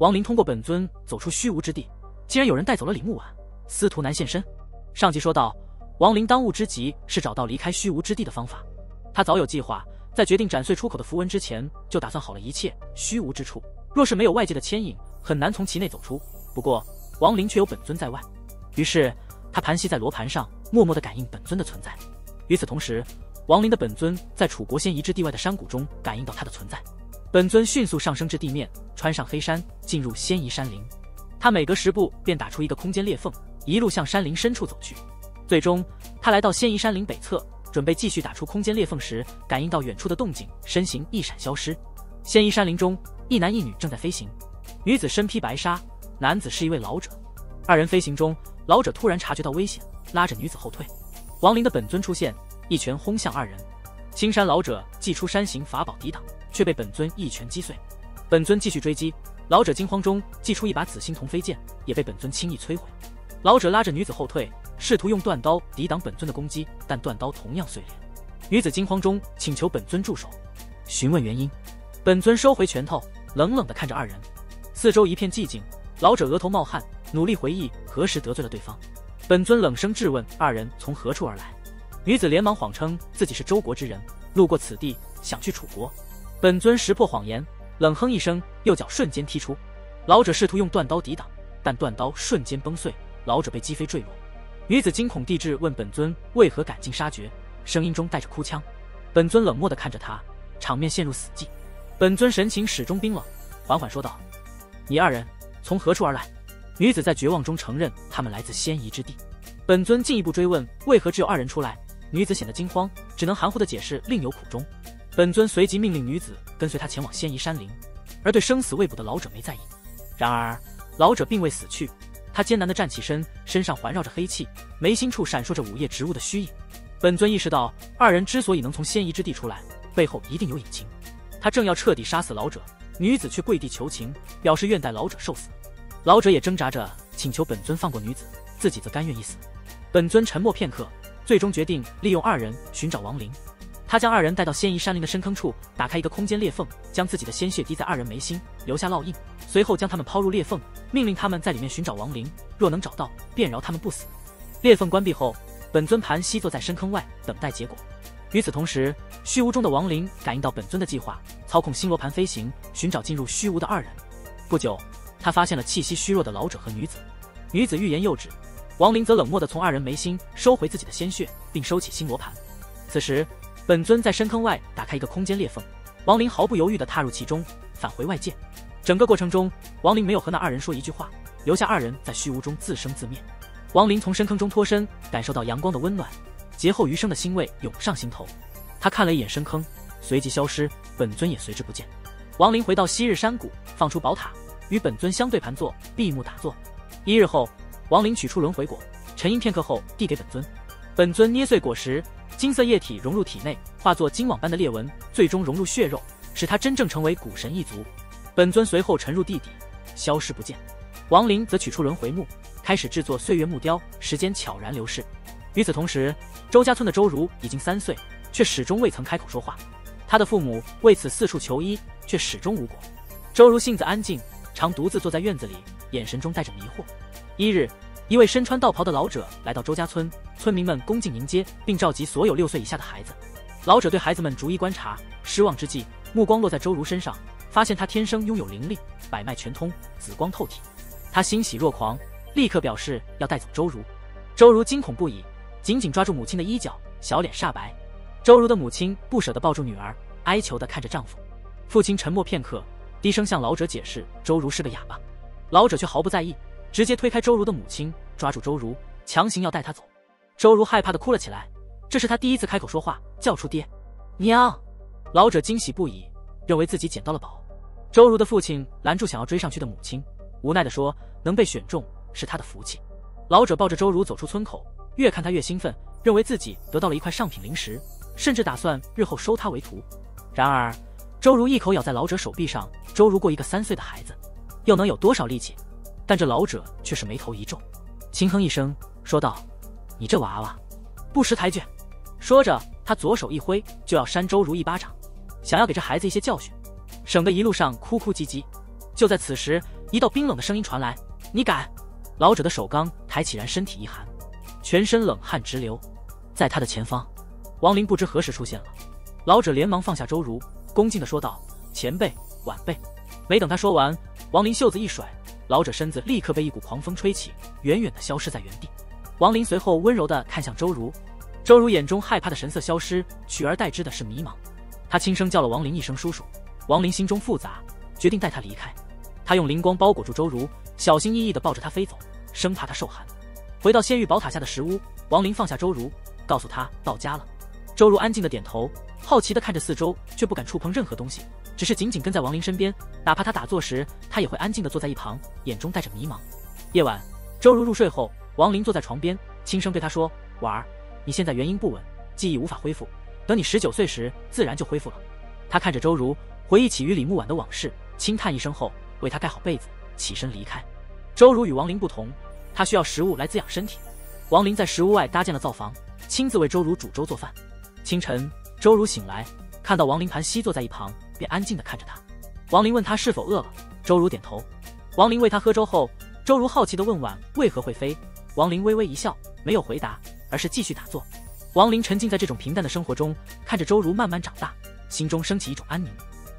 王林通过本尊走出虚无之地，竟然有人带走了李木婉，司徒难现身。上集说到，王林当务之急是找到离开虚无之地的方法。他早有计划，在决定斩碎出口的符文之前，就打算好了一切。虚无之处，若是没有外界的牵引，很难从其内走出。不过王林却有本尊在外，于是他盘膝在罗盘上，默默地感应本尊的存在。与此同时，王林的本尊在楚国仙夷之地外的山谷中感应到他的存在。本尊迅速上升至地面，穿上黑山，进入仙夷山林。他每隔10步便打出一个空间裂缝，一路向山林深处走去。最终他来到仙夷山林北侧，准备继续打出空间裂缝时，感应到远处的动静，身形一闪消失。仙夷山林中，一男一女正在飞行，女子身披白纱，男子是一位老者。二人飞行中，老者突然察觉到危险，拉着女子后退。王林的本尊出现，一拳轰向二人。青山老者祭出山形法宝抵挡，却被本尊一拳击碎。本尊继续追击，老者惊慌中祭出一把紫星铜飞剑，也被本尊轻易摧毁。老者拉着女子后退，试图用断刀抵挡本尊的攻击，但断刀同样碎裂。女子惊慌中请求本尊住手，询问原因。本尊收回拳头，冷冷地看着二人。四周一片寂静，老者额头冒汗，努力回忆何时得罪了对方。本尊冷声质问二人从何处而来。女子连忙谎称自己是周国之人，路过此地，想去楚国。本尊识破谎言，冷哼一声，右脚瞬间踢出。老者试图用断刀抵挡，但断刀瞬间崩碎，老者被击飞坠落。女子惊恐地质问本尊为何赶尽杀绝，声音中带着哭腔。本尊冷漠地看着他，场面陷入死寂。本尊神情始终冰冷，缓缓说道：“你二人从何处而来？”女子在绝望中承认他们来自仙夷之地。本尊进一步追问为何只有二人出来，女子显得惊慌，只能含糊地解释另有苦衷。本尊随即命令女子跟随他前往仙夷山林，而对生死未卜的老者没在意。然而老者并未死去，他艰难地站起身，身上环绕着黑气，眉心处闪烁着午夜植物的虚影。本尊意识到二人之所以能从仙夷之地出来，背后一定有隐情。他正要彻底杀死老者，女子却跪地求情，表示愿待老者受死。老者也挣扎着请求本尊放过女子，自己则甘愿一死。本尊沉默片刻，最终决定利用二人寻找亡灵。他将二人带到仙夷山林的深坑处，打开一个空间裂缝，将自己的鲜血滴在二人眉心，留下烙印，随后将他们抛入裂缝，命令他们在里面寻找亡灵，若能找到，便饶他们不死。裂缝关闭后，本尊盘膝坐在深坑外，等待结果。与此同时，虚无中的亡灵感应到本尊的计划，操控星罗盘飞行，寻找进入虚无的二人。不久，他发现了气息虚弱的老者和女子。女子欲言又止，亡灵则冷漠地从二人眉心收回自己的鲜血，并收起星罗盘。此时，本尊在深坑外打开一个空间裂缝，亡灵毫不犹豫地踏入其中，返回外界。整个过程中，亡灵没有和那二人说一句话，留下二人在虚无中自生自灭。亡灵从深坑中脱身，感受到阳光的温暖，劫后余生的欣慰涌上心头。他看了一眼深坑，随即消失，本尊也随之不见。亡灵回到昔日山谷，放出宝塔，与本尊相对盘坐，闭目打坐。1日后，亡灵取出轮回果，沉吟片刻后递给本尊。本尊捏碎果实，金色液体融入体内，化作金网般的裂纹，最终融入血肉，使他真正成为古神一族。本尊随后沉入地底，消失不见。亡灵则取出轮回木，开始制作岁月木雕，时间悄然流逝。与此同时，周家村的周如已经3岁，却始终未曾开口说话。他的父母为此四处求医，却始终无果。周如性子安静，常独自坐在院子里，眼神中带着迷惑。1日，一位身穿道袍的老者来到周家村，村民们恭敬迎接，并召集所有6岁以下的孩子。老者对孩子们逐一观察，失望之际，目光落在周如身上，发现他天生拥有灵力，百脉全通，紫光透体。他欣喜若狂，立刻表示要带走周如。周如惊恐不已，紧紧抓住母亲的衣角，小脸煞白。周如的母亲不舍得抱住女儿，哀求地看着丈夫。父亲沉默片刻，低声向老者解释周如是个哑巴。老者却毫不在意，直接推开周如的母亲，抓住周如，强行要带她走。周如害怕地哭了起来，这是她第一次开口说话，叫出爹娘。老者惊喜不已，认为自己捡到了宝。周如的父亲拦住想要追上去的母亲，无奈地说能被选中是他的福气。老者抱着周如走出村口，越看他越兴奋，认为自己得到了一块上品灵石，甚至打算日后收他为徒。然而周如一口咬在老者手臂上，周如过一个3岁的孩子，又能有多少力气？但这老者却是眉头一皱，轻哼一声说道：“你这娃娃，不识抬举。”说着，他左手一挥，就要扇周如一巴掌，想要给这孩子一些教训，省得一路上哭哭唧唧。就在此时，一道冰冷的声音传来：“你敢！”老者的手刚抬起，然身体一寒，全身冷汗直流。在他的前方，王林不知何时出现了。老者连忙放下周如，恭敬地说道：“前辈，晚辈。”没等他说完，王林袖子一甩，老者身子立刻被一股狂风吹起，远远地消失在原地。王林随后温柔地看向周如，周如眼中害怕的神色消失，取而代之的是迷茫。他轻声叫了王林一声叔叔。王林心中复杂，决定带他离开。他用灵光包裹住周如，小心翼翼地抱着他飞走，生怕他受寒。回到仙域宝塔下的石屋，王林放下周如，告诉他到家了。周如安静地点头，好奇地看着四周，却不敢触碰任何东西，只是紧紧跟在王林身边，哪怕他打坐时，他也会安静地坐在一旁，眼中带着迷茫。夜晚，周如入睡后，王林坐在床边，轻声对他说：“婉儿，你现在元婴不稳，记忆无法恢复，等你19岁时，自然就恢复了。”他看着周如，回忆起与李木婉的往事，轻叹一声后，为他盖好被子，起身离开。周如与王林不同，他需要食物来滋养身体。王林在石屋外搭建了灶房，亲自为周如煮粥做饭。清晨，周如醒来，看到王林盘膝坐在一旁，便安静地看着他。王林问他是否饿了，周如点头。王林喂他喝粥后，周如好奇地问婉为何会飞。王林微微一笑，没有回答，而是继续打坐。王林沉浸在这种平淡的生活中，看着周如慢慢长大，心中升起一种安宁。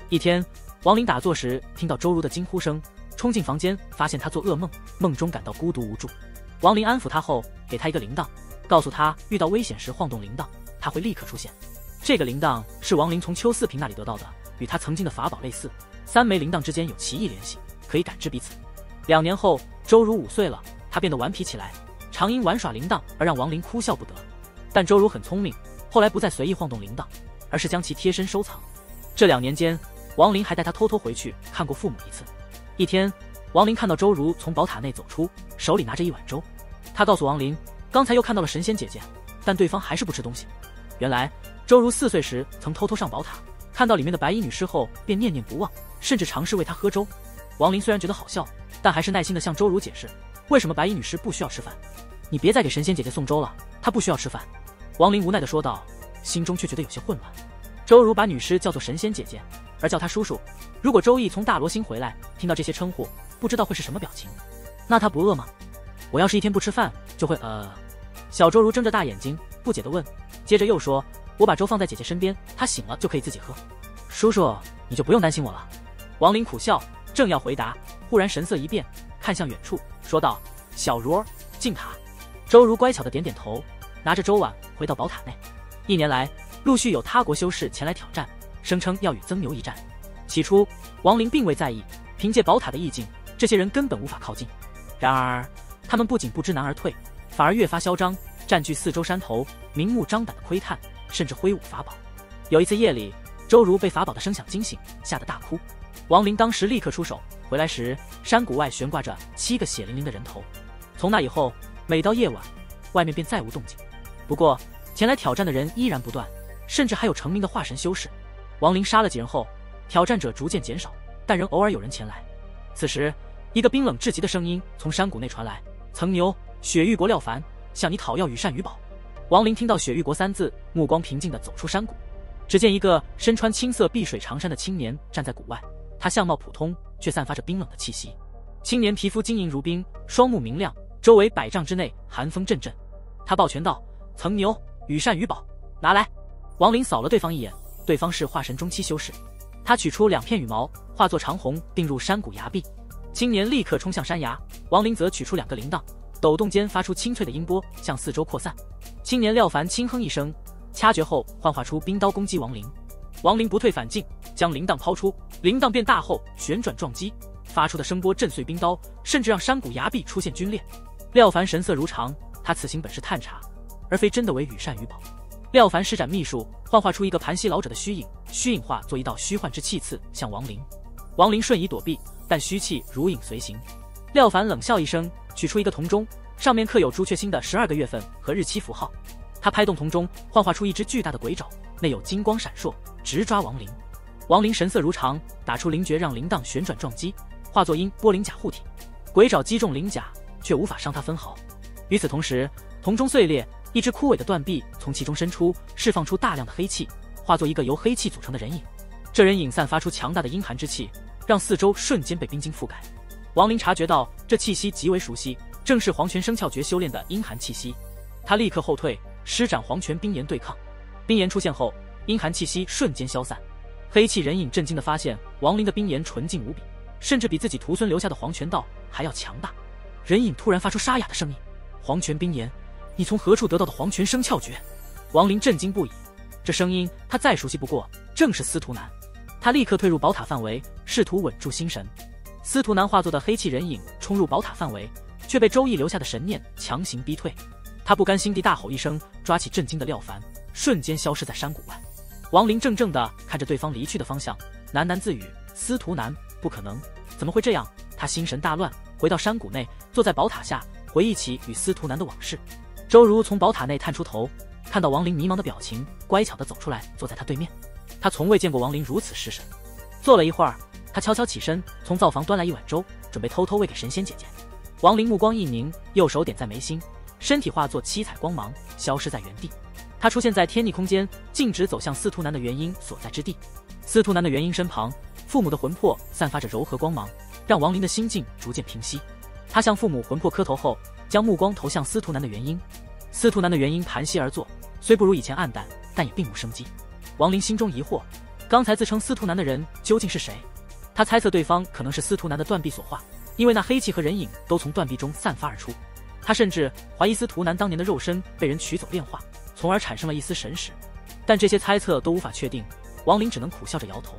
一天，王林打坐时听到周如的惊呼声，冲进房间，发现她做噩梦，梦中感到孤独无助。王林安抚她后，给她一个铃铛，告诉她遇到危险时晃动铃铛，她会立刻出现。这个铃铛是王林从邱四平那里得到的，与他曾经的法宝类似，3枚铃铛之间有奇异联系，可以感知彼此。2年后，周如5岁了，她变得顽皮起来，常因玩耍铃铛而让王林哭笑不得。但周如很聪明，后来不再随意晃动铃铛，而是将其贴身收藏。这2年间，王林还带她偷偷回去看过父母一次。一天，王林看到周如从宝塔内走出，手里拿着一碗粥。他告诉王林，刚才又看到了神仙姐姐，但对方还是不吃东西。原来周如4岁时曾偷偷上宝塔，看到里面的白衣女尸后便念念不忘，甚至尝试喂她喝粥。王林虽然觉得好笑，但还是耐心地向周如解释，为什么白衣女尸不需要吃饭。你别再给神仙姐姐送粥了，她不需要吃饭。王林无奈地说道，心中却觉得有些混乱。周如把女尸叫做神仙姐姐，而叫她叔叔。如果周易从大罗星回来，听到这些称呼，不知道会是什么表情。那他不饿吗？我要是一天不吃饭，就会小周如睁着大眼睛，不解地问，接着又说，我把粥放在姐姐身边，她醒了就可以自己喝。叔叔，你就不用担心我了。王林苦笑，正要回答，忽然神色一变，看向远处，说道，小如儿，进塔。周如乖巧地点点头，拿着粥碗回到宝塔内。1年来，陆续有他国修士前来挑战，声称要与曾牛一战。起初，王林并未在意，凭借宝塔的意境，这些人根本无法靠近。然而，他们不仅不知难而退，反而越发嚣张，占据4周山头，明目张胆的窥探，甚至挥舞法宝。有一次夜里，周如被法宝的声响惊醒，吓得大哭。王林当时立刻出手，回来时山谷外悬挂着7个血淋淋的人头。从那以后，每到夜晚，外面便再无动静。不过，前来挑战的人依然不断，甚至还有成名的化神修士。王林杀了几人后，挑战者逐渐减少，但仍偶尔有人前来。此时，一个冰冷至极的声音从山谷内传来，曾牛，雪域国廖凡向你讨要羽扇羽宝。王林听到雪域国3字，目光平静地走出山谷。只见一个身穿青色碧水长衫的青年站在谷外，他相貌普通，却散发着冰冷的气息。青年皮肤晶莹如冰，双目明亮，周围100丈之内寒风阵阵。他抱拳道，曾牛，羽扇羽宝，拿来。王林扫了对方一眼，对方是化神中期修士。他取出2片羽毛，化作长虹，并入山谷崖壁。青年立刻冲向山崖，王林则取出2个铃铛，抖动间发出清脆的音波，向4周扩散。青年廖凡轻哼一声，掐诀后幻化出冰刀攻击王林。王林不退反进，将铃铛抛出，铃铛变大后旋转撞击，发出的声波震碎冰刀，甚至让山谷崖壁出现皲裂。廖凡神色如常，他此行本是探查，而非真的为羽扇羽宝。廖凡施展秘术，幻化出一个盘膝老者的虚影，虚影化作一道虚幻之气刺向王林。王林瞬移躲避，但虚气如影随形。廖凡冷笑一声，取出一个铜钟，上面刻有朱雀星的12个月份和日期符号。他拍动铜钟，幻化出一只巨大的鬼爪，内有金光闪烁，直抓王林。王林神色如常，打出灵诀让铃铛旋转撞击，化作音波灵甲护体。鬼爪击中灵甲，却无法伤他分毫。与此同时，铜钟碎裂，一只枯萎的断臂从其中伸出，释放出大量的黑气，化作一个由黑气组成的人影。这人影散发出强大的阴寒之气，让4周瞬间被冰晶覆盖。王林察觉到这气息极为熟悉，正是黄泉生窍诀修炼的阴寒气息。他立刻后退，施展黄泉冰炎对抗。冰炎出现后，阴寒气息瞬间消散。黑气人影震惊地发现，王林的冰炎纯净无比，甚至比自己徒孙留下的黄泉道还要强大。人影突然发出沙哑的声音：“黄泉冰炎，你从何处得到的黄泉生窍诀？”王林震惊不已，这声音他再熟悉不过，正是司徒南。他立刻退入宝塔范围，试图稳住心神。司徒南化作的黑气人影冲入宝塔范围，却被周易留下的神念强行逼退。他不甘心地大吼一声，抓起震惊的廖凡，瞬间消失在山谷外。王林怔怔地看着对方离去的方向，喃喃自语：“司徒南，不可能，怎么会这样？”他心神大乱，回到山谷内，坐在宝塔下，回忆起与司徒南的往事。周如从宝塔内探出头，看到王林迷茫的表情，乖巧地走出来，坐在他对面。他从未见过王林如此失神。坐了一会儿，他悄悄起身，从灶房端来一碗粥，准备偷偷喂给神仙姐姐。王林目光一凝，右手点在眉心，身体化作七彩光芒，消失在原地。他出现在天逆空间，径直走向司徒南的元婴所在之地。司徒南的元婴身旁，父母的魂魄散发着柔和光芒，让王林的心境逐渐平息。他向父母魂魄磕头后，将目光投向司徒南的元婴。司徒南的元婴盘膝而坐，虽不如以前暗淡，但也并无生机。王林心中疑惑，刚才自称司徒南的人究竟是谁？他猜测对方可能是司徒南的断臂所化，因为那黑气和人影都从断臂中散发而出。他甚至怀疑司徒南当年的肉身被人取走炼化，从而产生了一丝神识，但这些猜测都无法确定。王林只能苦笑着摇头。